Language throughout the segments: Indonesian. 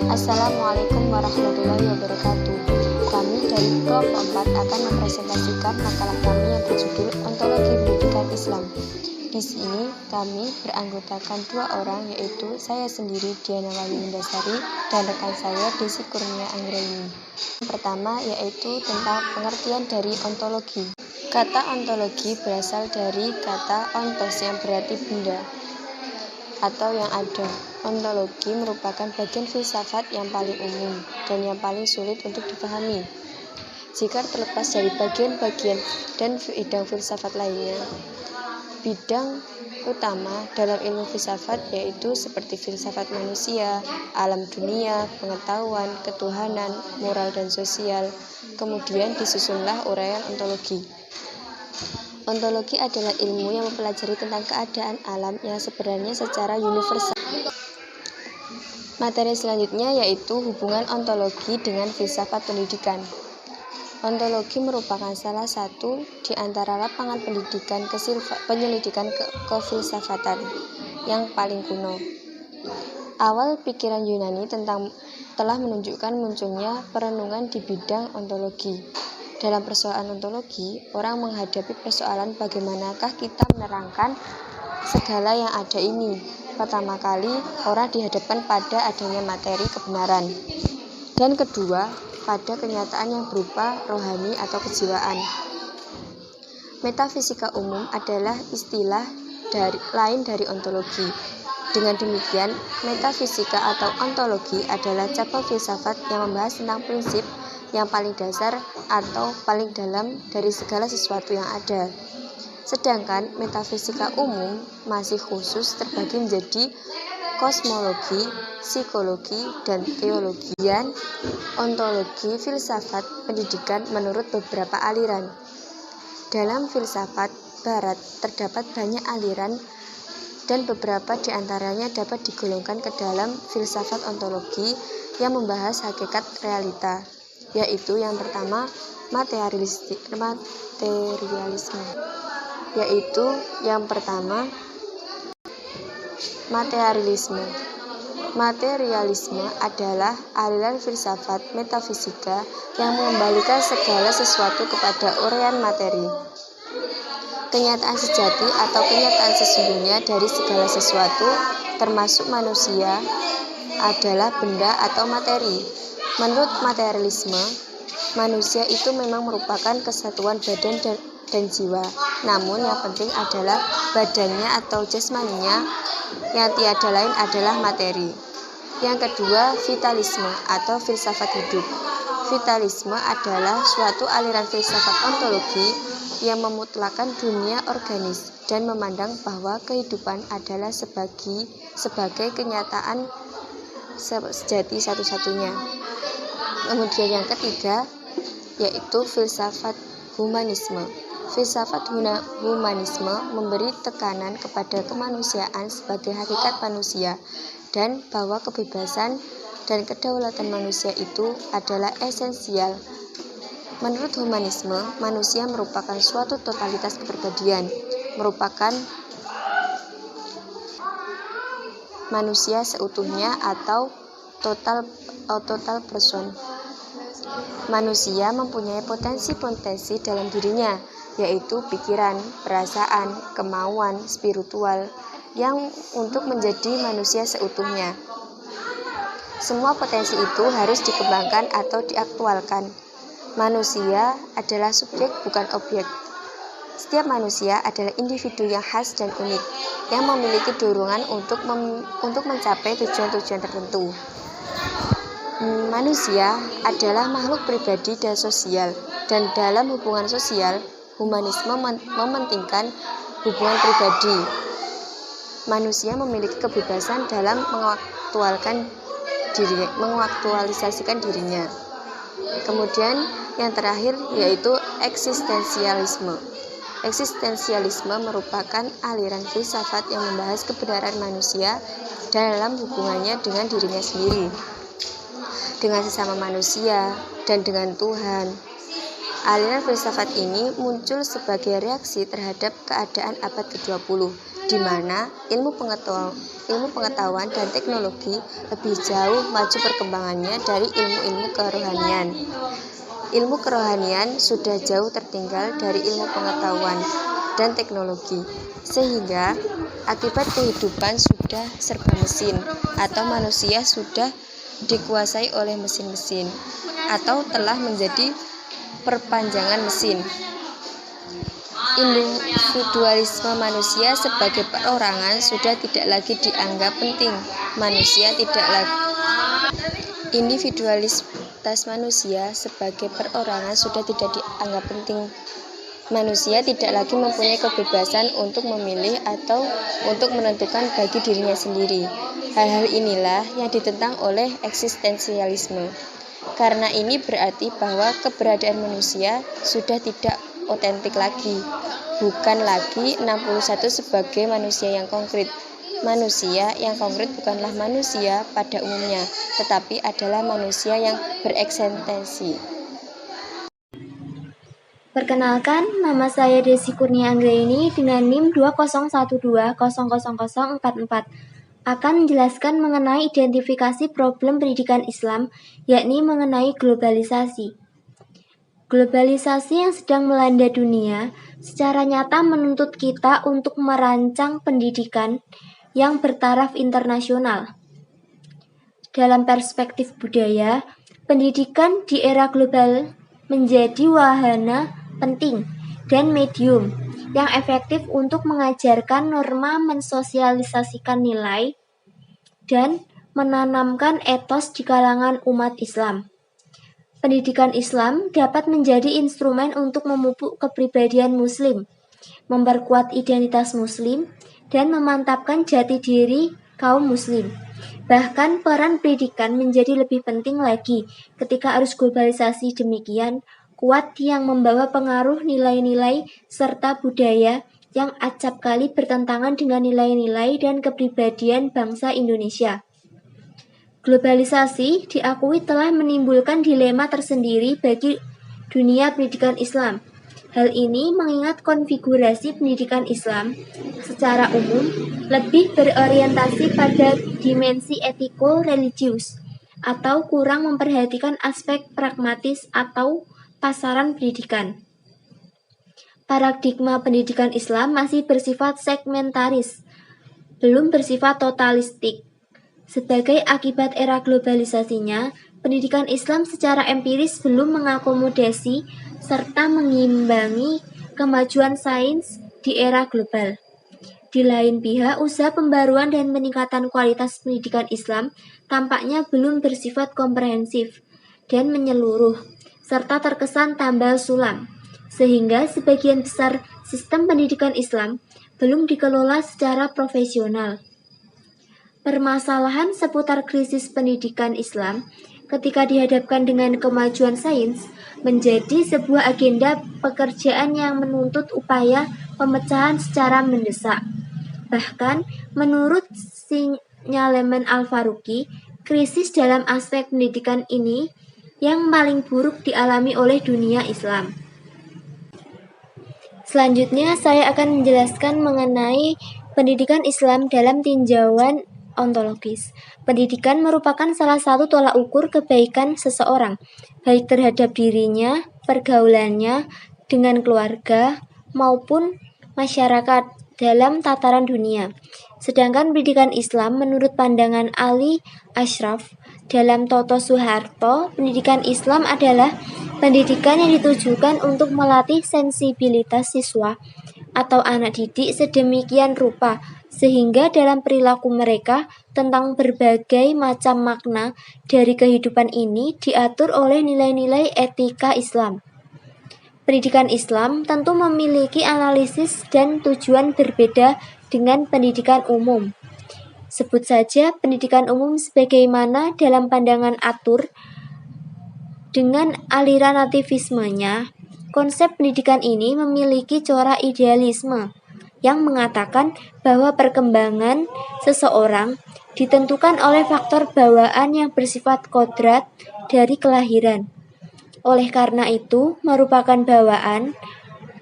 Assalamualaikum warahmatullahi wabarakatuh. Kami dari kelompok 4 akan mempresentasikan makalah kami yang berjudul Ontologi Pendidikan Islam. Di sini kami beranggotakan 2 orang, yaitu saya sendiri Diana Wayu Windasari dan rekan saya Desi Kurnia Anggraini. Yang pertama yaitu tentang pengertian dari ontologi. Kata ontologi berasal dari kata ontos yang berarti benda atau yang ada. Ontologi merupakan bagian filsafat yang paling umum dan yang paling sulit untuk dipahami. Jika terlepas dari bagian-bagian dan bidang filsafat lainnya, bidang utama dalam ilmu filsafat yaitu seperti filsafat manusia, alam dunia, pengetahuan, ketuhanan, moral dan sosial. Kemudian disusunlah uraian ontologi. Ontologi adalah ilmu yang mempelajari tentang keadaan alam yang sebenarnya secara universal. Materi selanjutnya yaitu hubungan ontologi dengan filsafat pendidikan. Ontologi merupakan salah satu di antara lapangan penyelidikan kefilsafatan yang paling kuno. Awal pikiran Yunani telah menunjukkan munculnya perenungan di bidang ontologi. Dalam persoalan ontologi, orang menghadapi persoalan bagaimanakah kita menerangkan segala yang ada ini. Pertama kali, orang dihadapkan pada adanya materi kebenaran. Dan kedua, pada kenyataan yang berupa rohani atau kejiwaan. Metafisika umum adalah istilah lain dari ontologi. Dengan demikian, metafisika atau ontologi adalah cabang filsafat yang membahas tentang prinsip yang paling dasar atau paling dalam dari segala sesuatu yang ada. Sedangkan metafisika umum masih khusus terbagi menjadi kosmologi, psikologi, dan teologi. Dan ontologi filsafat pendidikan menurut beberapa aliran. Dalam filsafat barat terdapat banyak aliran dan beberapa di antaranya dapat digolongkan ke dalam filsafat ontologi yang membahas hakikat realita, yaitu yang pertama materialisme. Materialisme adalah aliran filsafat metafisika yang mengembalikan segala sesuatu kepada uraian materi. Kenyataan sejati atau kenyataan sesungguhnya dari segala sesuatu, termasuk manusia, adalah benda atau materi. Menurut materialisme, manusia itu memang merupakan kesatuan badan dan jiwa. Namun yang penting adalah badannya atau jasmaninya, yang tiada lain adalah materi. Yang kedua, vitalisme atau filsafat hidup. Vitalisme adalah suatu aliran filsafat ontologi yang memutlakan dunia organis dan memandang bahwa kehidupan adalah sebagai kenyataan sejati satu-satunya. Kemudian yang ketiga yaitu filsafat humanisme. Filsafat humanisme memberi tekanan kepada kemanusiaan sebagai hakikat manusia dan bahwa kebebasan dan kedaulatan manusia itu adalah esensial. Menurut humanisme, manusia merupakan suatu totalitas kepribadian, merupakan manusia seutuhnya atau total person. Manusia mempunyai potensi-potensi dalam dirinya, yaitu pikiran, perasaan, kemauan, spiritual, yang untuk menjadi manusia seutuhnya. Semua potensi itu harus dikembangkan atau diaktualkan. Manusia adalah subjek bukan objek. Setiap manusia adalah individu yang khas dan unik, yang memiliki dorongan untuk mencapai tujuan-tujuan tertentu. Manusia adalah makhluk pribadi dan sosial, dan dalam hubungan sosial, humanisme mementingkan hubungan pribadi. Manusia memiliki kebebasan dalam mengaktualisasikan dirinya. Kemudian yang terakhir yaitu eksistensialisme. Eksistensialisme merupakan aliran filsafat yang membahas kebenaran manusia dalam hubungannya dengan dirinya sendiri, dengan sesama manusia, dan dengan Tuhan. Aliran filsafat ini muncul sebagai reaksi terhadap keadaan abad ke-20, di mana ilmu pengetahuan dan teknologi lebih jauh maju perkembangannya dari ilmu-ilmu kerohanian. Ilmu kerohanian sudah jauh tertinggal dari ilmu pengetahuan dan teknologi, sehingga akibat kehidupan sudah serba mesin, atau manusia sudah dikuasai oleh mesin-mesin, atau telah menjadi perpanjangan mesin. Individualisme manusia sebagai perorangan sudah tidak lagi dianggap penting. Individualitas manusia sebagai perorangan sudah tidak dianggap penting. Manusia tidak lagi mempunyai kebebasan untuk memilih atau untuk menentukan bagi dirinya sendiri. Hal-hal inilah yang ditentang oleh eksistensialisme. Karena ini berarti bahwa keberadaan manusia sudah tidak otentik lagi. Bukan lagi 61 sebagai manusia yang konkret. Manusia yang konkret bukanlah manusia pada umumnya, tetapi adalah manusia yang bereksistensi. Perkenalkan, nama saya Desi Kurnia Anggraini dengan NIM 2012000044 akan menjelaskan mengenai identifikasi problem pendidikan Islam, yakni mengenai globalisasi. Globalisasi yang sedang melanda dunia secara nyata menuntut kita untuk merancang pendidikan yang bertaraf internasional. Dalam perspektif budaya, pendidikan di era global menjadi wahana penting dan medium yang efektif untuk mengajarkan norma, mensosialisasikan nilai, dan menanamkan etos di kalangan umat Islam. Pendidikan Islam dapat menjadi instrumen untuk memupuk kepribadian Muslim, memperkuat identitas Muslim, dan memantapkan jati diri kaum Muslim. Bahkan peran pendidikan menjadi lebih penting lagi ketika arus globalisasi demikian kuat yang membawa pengaruh nilai-nilai serta budaya yang acap kali bertentangan dengan nilai-nilai dan kepribadian bangsa Indonesia. Globalisasi diakui telah menimbulkan dilema tersendiri bagi dunia pendidikan Islam. Hal ini mengingat konfigurasi pendidikan Islam secara umum lebih berorientasi pada dimensi etiko-religius atau kurang memperhatikan aspek pragmatis atau pasaran pendidikan. Paradigma pendidikan Islam masih bersifat segmentaris, belum bersifat totalistik. Sebagai akibat era globalisasinya, pendidikan Islam secara empiris belum mengakomodasi serta mengimbangi kemajuan sains di era global. Di lain pihak, usaha pembaruan dan peningkatan kualitas pendidikan Islam tampaknya belum bersifat komprehensif dan menyeluruh, serta terkesan tambal sulam, sehingga sebagian besar sistem pendidikan Islam belum dikelola secara profesional. Permasalahan seputar krisis pendidikan Islam ketika dihadapkan dengan kemajuan sains menjadi sebuah agenda pekerjaan yang menuntut upaya pemecahan secara mendesak. Bahkan, menurut Sinyalemen Al-Faruqi, krisis dalam aspek pendidikan ini yang paling buruk dialami oleh dunia Islam. Selanjutnya, saya akan menjelaskan mengenai pendidikan Islam dalam tinjauan ontologis. Pendidikan merupakan salah satu tolak ukur kebaikan seseorang, baik terhadap dirinya, pergaulannya, dengan keluarga, maupun masyarakat dalam tataran dunia. Sedangkan pendidikan Islam menurut pandangan Ali Ashraf dalam Toto Soeharto, pendidikan Islam adalah pendidikan yang ditujukan untuk melatih sensibilitas siswa atau anak didik sedemikian rupa sehingga dalam perilaku mereka tentang berbagai macam makna dari kehidupan ini diatur oleh nilai-nilai etika Islam. Pendidikan Islam tentu memiliki analisis dan tujuan berbeda dengan pendidikan umum. Sebut saja pendidikan umum sebagaimana dalam pandangan Atur dengan aliran nativismenya. Konsep pendidikan ini memiliki corak idealisme yang mengatakan bahwa perkembangan seseorang ditentukan oleh faktor bawaan yang bersifat kodrat dari kelahiran. Oleh karena itu, merupakan bawaan.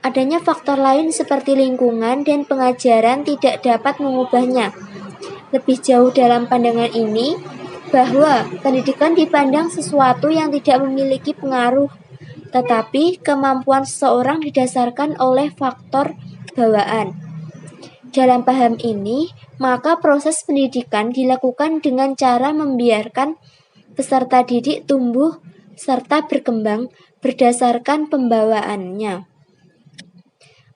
Adanya faktor lain seperti lingkungan dan pengajaran tidak dapat mengubahnya. Lebih jauh dalam pandangan ini, bahwa pendidikan dipandang sesuatu yang tidak memiliki pengaruh, tetapi kemampuan seseorang didasarkan oleh faktor bawaan. Dalam paham ini, maka proses pendidikan dilakukan dengan cara membiarkan peserta didik tumbuh serta berkembang berdasarkan pembawaannya.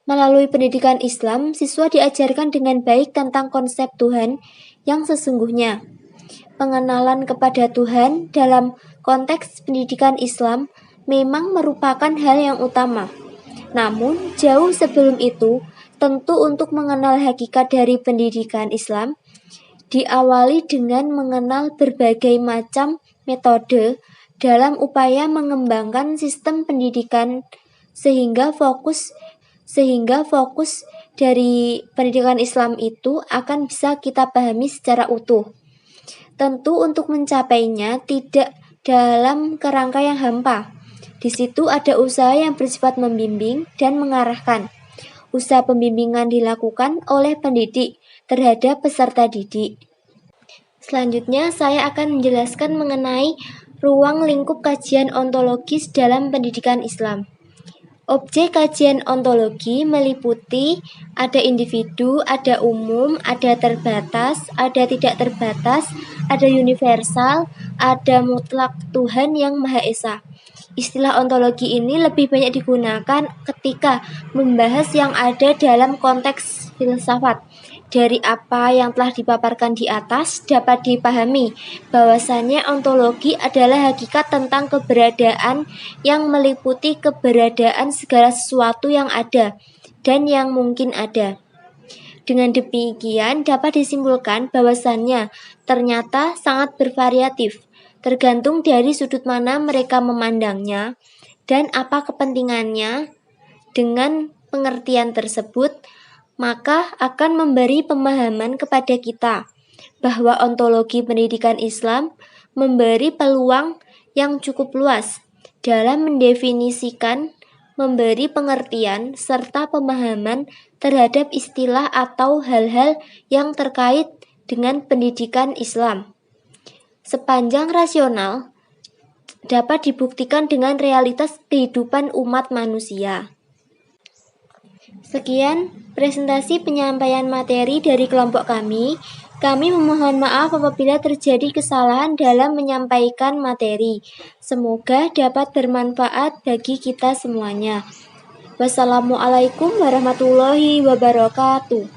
Melalui pendidikan Islam, siswa diajarkan dengan baik tentang konsep Tuhan yang sesungguhnya. Pengenalan kepada Tuhan dalam konteks pendidikan Islam memang merupakan hal yang utama. Namun, jauh sebelum itu, tentu untuk mengenal hakikat dari pendidikan Islam, diawali dengan mengenal berbagai macam metode dalam upaya mengembangkan sistem pendidikan sehingga fokus dari pendidikan Islam itu akan bisa kita pahami secara utuh. Tentu untuk mencapainya tidak dalam kerangka yang hampa. Di situ ada usaha yang bersifat membimbing dan mengarahkan. Usaha pembimbingan dilakukan oleh pendidik terhadap peserta didik. Selanjutnya, saya akan menjelaskan mengenai ruang lingkup kajian ontologis dalam pendidikan Islam. Objek kajian ontologi meliputi ada individu, ada umum, ada terbatas, ada tidak terbatas, ada universal, ada mutlak Tuhan yang Maha Esa. Istilah ontologi ini lebih banyak digunakan ketika membahas yang ada dalam konteks filsafat. Dari apa yang telah dipaparkan di atas dapat dipahami bahwasannya ontologi adalah hakikat tentang keberadaan yang meliputi keberadaan segala sesuatu yang ada dan yang mungkin ada. Dengan demikian dapat disimpulkan bahwasannya ternyata sangat bervariatif, tergantung dari sudut mana mereka memandangnya dan apa kepentingannya. Dengan pengertian tersebut, maka akan memberi pemahaman kepada kita bahwa ontologi pendidikan Islam memberi peluang yang cukup luas dalam mendefinisikan, memberi pengertian, serta pemahaman terhadap istilah atau hal-hal yang terkait dengan pendidikan Islam. Sepanjang rasional dapat dibuktikan dengan realitas kehidupan umat manusia. Sekian presentasi penyampaian materi dari kelompok kami. Kami memohon maaf apabila terjadi kesalahan dalam menyampaikan materi. Semoga dapat bermanfaat bagi kita semuanya. Wassalamualaikum warahmatullahi wabarakatuh.